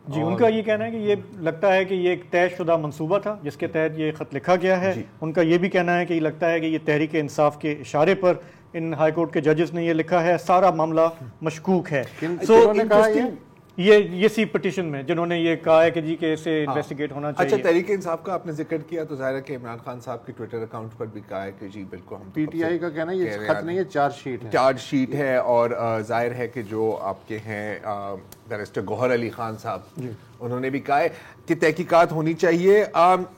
جی ان کا یہ کہنا ہے کہ یہ لگتا ہے کہ یہ ایک طے شدہ منصوبہ تھا جس کے تحت یہ خط لکھا گیا ہے. ان کا یہ بھی کہنا ہے کہ یہ لگتا ہے کہ یہ تحریک انصاف کے اشارے پر ان ہائی کورٹ کے ججز نے یہ لکھا ہے, سارا معاملہ مشکوک ہے. یہ سی پٹیشن میں جنہوں نے یہ کہا ہے کہ جی کہ اسے انویسٹیگیٹ ہونا چاہیے. اچھا, تحریک انصاف کا آپ نے ذکر کیا تو ظاہر ہے کہ عمران خان صاحب کے ٹویٹر اکاؤنٹ پر بھی کہا ہے کہ جی بالکل ہم پی ٹی آئی کا کہنا ہے یہ خط نہیں ہے, چارج شیٹ ہے. اور ظاہر ہے کہ جو آپ کے ہیں بیرسٹر گوہر علی خان صاحب, انہوں نے بھی کہا ہے کہ تحقیقات ہونی چاہیے.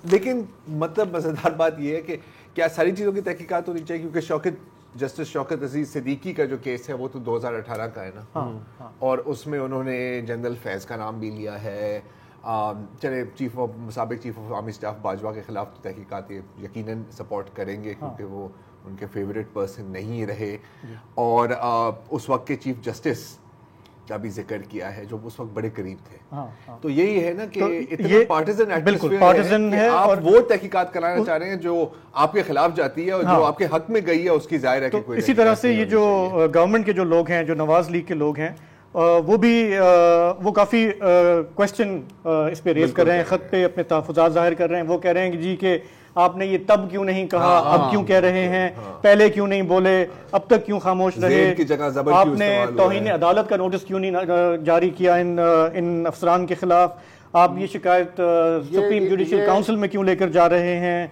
لیکن مطلب مزیدار بات یہ ہے کہ کیا ساری چیزوں کی تحقیقات ہونی چاہیے, کیونکہ جسٹس شوکت عزیز صدیقی کا جو کیس ہے وہ تو 2018 کا ہے نا, اور اس میں انہوں نے جنرل فیض کا نام بھی لیا ہے. چلے سابق chief of army staff Bajwa کے خلاف تو تحقیقات یقیناً سپورٹ کریں گے کیونکہ وہ ان کے فیوریٹ پرسن نہیں رہے, اور اس وقت کے چیف جسٹس کا بھی ذکر کیا ہے جو اس وقت بڑے قریب تھے. تو یہی ہے نا کہ اتنا پارٹیزن ایٹماسفیئر ہے, آپ وہ تحقیقات کرانا چاہ رہے ہیں جو آپ کے خلاف جاتی ہے اور جو آپ کے حق میں گئی ہے اس کی ظاہر ہے کہ کوئی. اسی طرح سے یہ جو گورنمنٹ کے جو لوگ ہیں, جو نواز لیگ کے لوگ ہیں, وہ کافی کوشچن اس پہ ریز کر رہے ہیں, خط پہ اپنے تحفظات ظاہر کر رہے ہیں. وہ کہہ رہے ہیں کہ جی کہ آپ نے یہ تب کیوں نہیں کہا, اب کیوں کہہ رہے ہیں, پہلے کیوں نہیں بولے, اب تک کیوں خاموش رہے, آپ نے توہین عدالت کا نوٹس کیوں نہیں جاری کیا ان افسران کے خلاف, آپ یہ شکایت سپریم جوڈیشل کاؤنسل میں کیوں لے کر جا رہے ہیں.